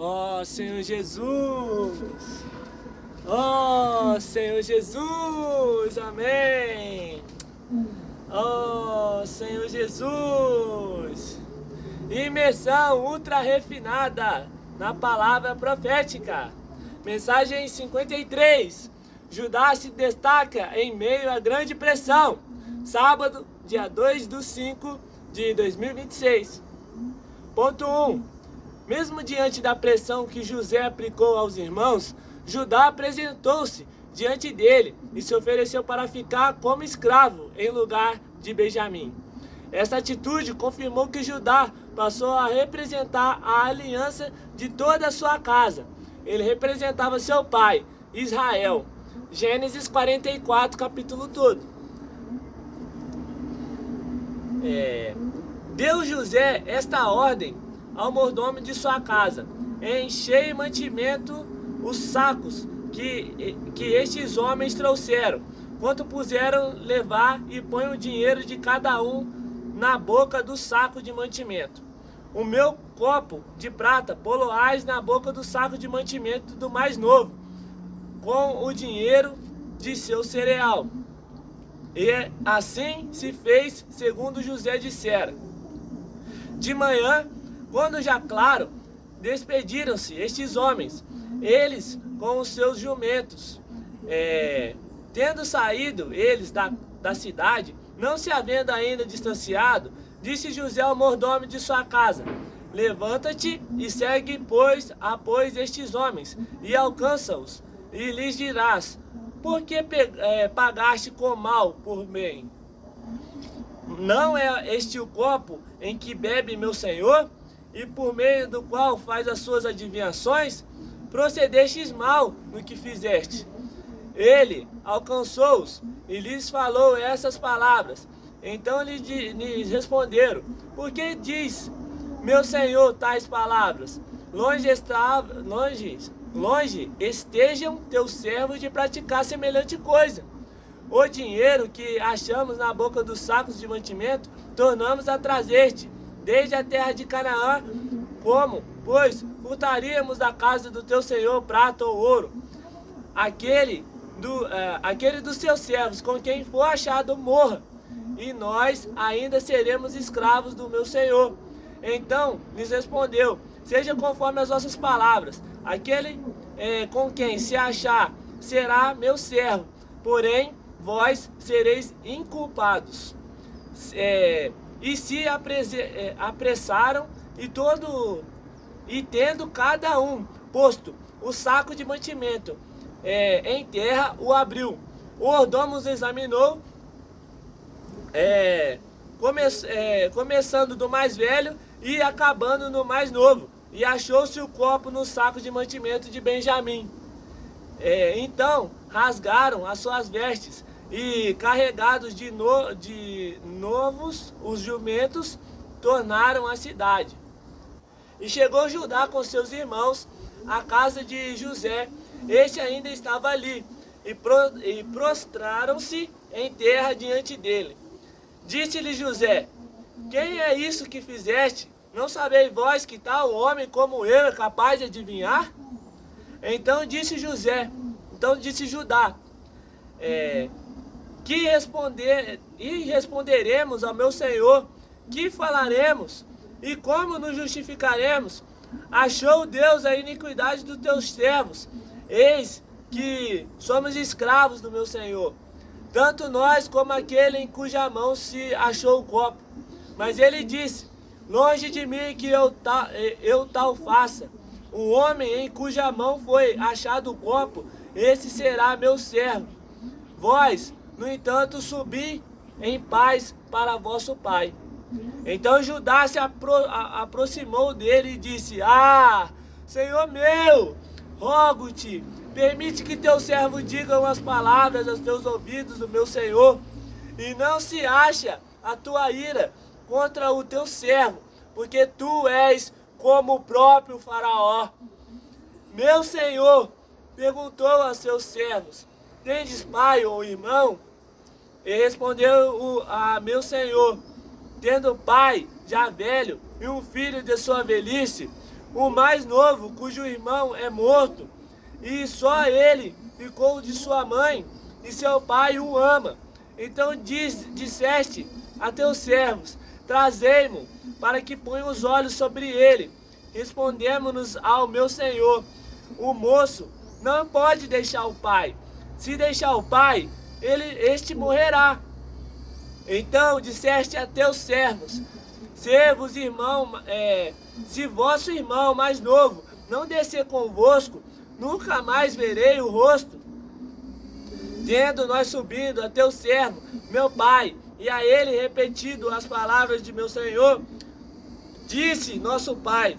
Ó Senhor Jesus, ó Senhor Jesus, amém. Ó Senhor Jesus, imersão ultra refinada na palavra profética. Mensagem 53, Judá se destaca em meio à grande pressão. Sábado, dia 2/5 de 2026. Ponto 1. Mesmo diante da pressão que José aplicou aos irmãos, Judá apresentou-se diante dele e se ofereceu para ficar como escravo em lugar de Benjamim. Essa atitude confirmou que Judá passou a representar a aliança de toda a sua casa. Ele representava seu pai, Israel. Gênesis 44, capítulo todo. Deu José esta ordem ao mordomo de sua casa: enchei mantimento os sacos que estes homens trouxeram, quanto puseram levar, e põe o dinheiro de cada um na boca do saco de mantimento. O meu copo de prata poloás na boca do saco de mantimento do mais novo, com o dinheiro de seu cereal. E assim se fez, segundo José dissera. De manhã, quando já claro, despediram-se estes homens, eles com os seus jumentos. Tendo saído eles da cidade, não se havendo ainda distanciado, disse José ao mordomo de sua casa: levanta-te e segue, pois, após estes homens, e alcança-os, e lhes dirás: por que pagaste com mal por bem? Não é este o copo em que bebe meu senhor, e por meio do qual faz as suas adivinhações? Procedestes mal no que fizeste. Ele alcançou-os e lhes falou essas palavras. Então lhes responderam: por que diz meu senhor tais palavras? Longe estejam teus servos de praticar semelhante coisa. O dinheiro que achamos na boca dos sacos de mantimento, tornamos a trazer-te desde a terra de Canaã. Como, pois, furtaríamos da casa do teu senhor prata ou ouro? Aquele dos seus servos com quem for achado morra, e nós ainda seremos escravos do meu senhor. Então lhes respondeu: seja conforme as vossas palavras. Aquele com quem se achar será meu servo, porém vós sereis inculpados. E se apressaram, e tendo cada um posto o saco de mantimento em terra, o abriu. O mordomo os examinou, começando do mais velho e acabando no mais novo, e achou-se o copo no saco de mantimento de Benjamim. Então rasgaram as suas vestes, e carregados de novos os jumentos, tornaram a cidade. E chegou Judá com seus irmãos à casa de José. Este ainda estava ali, e prostraram-se em terra diante dele. Disse-lhe José: quem é isso que fizeste? Não sabeis vós que tal homem como eu é capaz de adivinhar? Então disse Judá: responderemos ao meu senhor? Que falaremos? E como nos justificaremos? Achou Deus a iniquidade dos teus servos. Eis que somos escravos do meu senhor, tanto nós como aquele em cuja mão se achou o copo. Mas ele disse: longe de mim que eu tal faça. O homem em cuja mão foi achado o copo, esse será meu servo. Vós, no entanto, subi em paz para vosso pai. Então Judá se aproximou dele e disse: Senhor meu, rogo-te, permite que teu servo diga umas palavras aos teus ouvidos do meu senhor, e não se acha a tua ira contra o teu servo, porque tu és como o próprio faraó. Meu senhor perguntou a seus servos: tendes pai ou irmão? E respondeu a meu senhor: tendo pai já velho e um filho de sua velhice, o mais novo, cujo irmão é morto, e só ele ficou de sua mãe, e seu pai o ama. Então disseste a teus servos, trazei-mo, para que ponha os olhos sobre ele. Respondemos-nos ao meu senhor, o moço não pode deixar o pai. Se deixar o pai, este morrerá. Então disseste a teus servos, se vosso irmão mais novo não descer convosco, nunca mais verei o rosto. Tendo nós subido a teu servo, meu pai, e a ele repetido as palavras de meu senhor, disse nosso pai,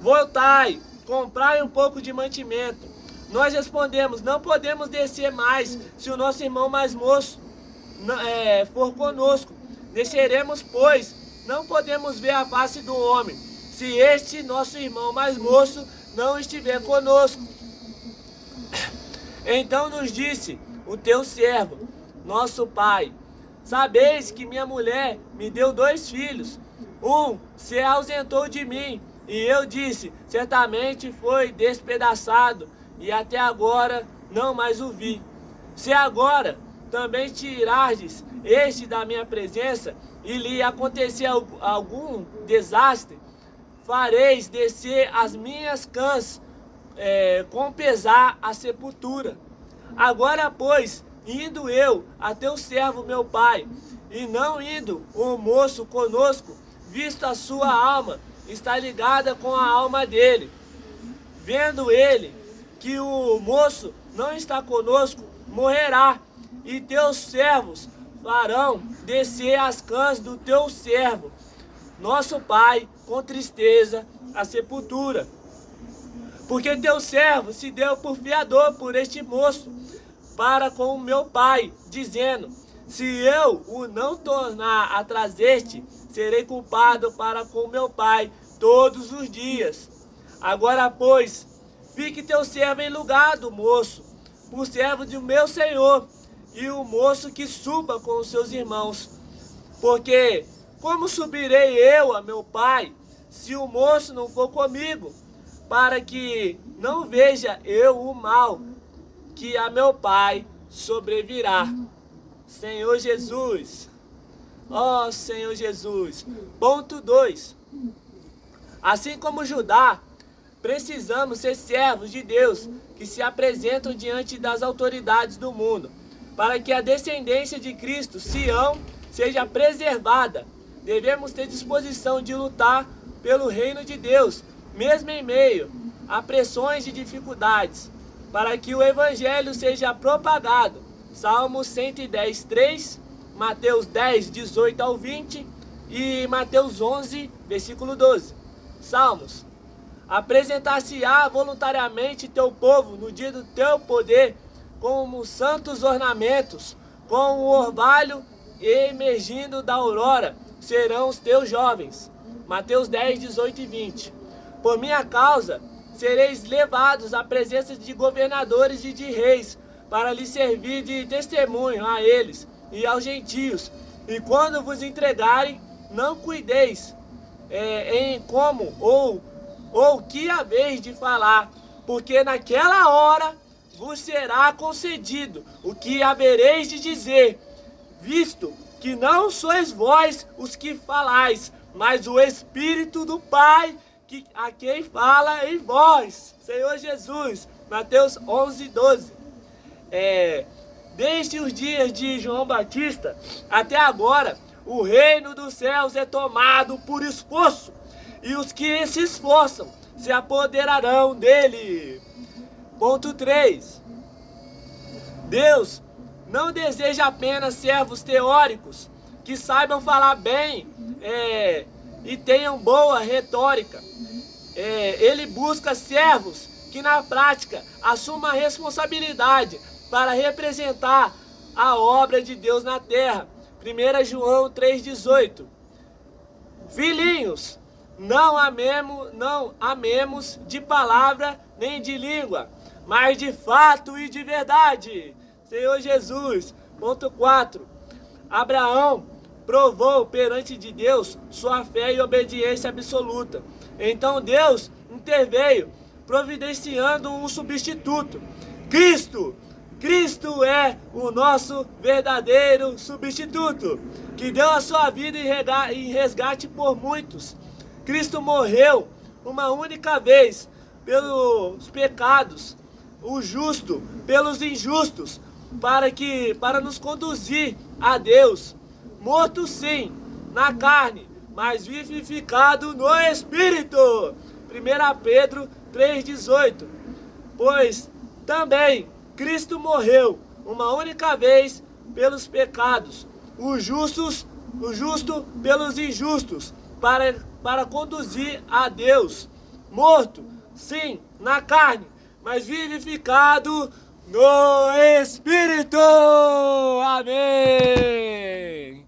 voltai, comprai um pouco de mantimento. Nós respondemos, não podemos descer mais, se o nosso irmão mais moço for conosco. Desceremos, pois, não podemos ver a face do homem, se este nosso irmão mais moço não estiver conosco. Então nos disse o teu servo, nosso pai, sabeis que minha mulher me deu 2 filhos, um se ausentou de mim, e eu disse, certamente foi despedaçado, e até agora não mais o vi. Se agora também tirardes este da minha presença, e lhe acontecer algum desastre, fareis descer as minhas cãs com pesar à sepultura. Agora, pois, indo eu a teu servo meu pai, e não indo o moço conosco, visto a sua alma está ligada com a alma dele, vendo ele que o moço não está conosco, morrerá, e teus servos farão descer as cãs do teu servo, nosso pai, com tristeza, à sepultura. Porque teu servo se deu por fiador por este moço, para com o meu pai, dizendo, se eu o não tornar a trazer-te, serei culpado para com meu pai todos os dias. Agora, pois, fique teu servo em lugar do moço, por servo do meu senhor, e o moço que suba com os seus irmãos. Porque como subirei eu a meu pai, se o moço não for comigo, para que não veja eu o mal que a meu pai sobrevirá. Senhor Jesus, ó Senhor Jesus. Ponto 2. Assim como Judá, precisamos ser servos de Deus que se apresentam diante das autoridades do mundo, para que a descendência de Cristo, Sião, seja preservada. Devemos ter disposição de lutar pelo reino de Deus, mesmo em meio a pressões e dificuldades, para que o evangelho seja propagado. Salmos 110, 3, Mateus 10, 18 ao 20 e Mateus 11, versículo 12. Salmos. Apresentar-se-á voluntariamente teu povo no dia do teu poder, como santos ornamentos, com o orvalho emergindo da aurora, serão os teus jovens. Mateus 10, 18 e 20. Por minha causa, sereis levados à presença de governadores e de reis, para lhes servir de testemunho a eles e aos gentios. E quando vos entregarem, não cuideis em como ou que haveis de falar, porque naquela hora vos será concedido o que havereis de dizer, visto que não sois vós os que falais, mas o Espírito do Pai a quem fala em vós. Senhor Jesus, Mateus 11, 12. Desde os dias de João Batista até agora, o reino dos céus é tomado por esforço, e os que se esforçam se apoderarão dele. Ponto 3. Deus não deseja apenas servos teóricos que saibam falar bem e tenham boa retórica. Ele busca servos que na prática assumam a responsabilidade para representar a obra de Deus na terra. 1 João 3,18. Filhinhos, não amemos de palavra nem de língua, mas de fato e de verdade. Senhor Jesus. Ponto 4. Abraão provou perante de Deus sua fé e obediência absoluta. Então Deus interveio, providenciando um substituto. Cristo! Cristo é o nosso verdadeiro substituto, que deu a sua vida em resgate por muitos. Cristo morreu uma única vez pelos pecados, o justo pelos injustos, para nos conduzir a Deus. Morto sim, na carne, mas vivificado no Espírito. 1 Pedro 3,18. Pois também Cristo morreu uma única vez pelos pecados, o justo pelos injustos, para conduzir a Deus. Morto, sim, na carne, mas vivificado no Espírito. Amém.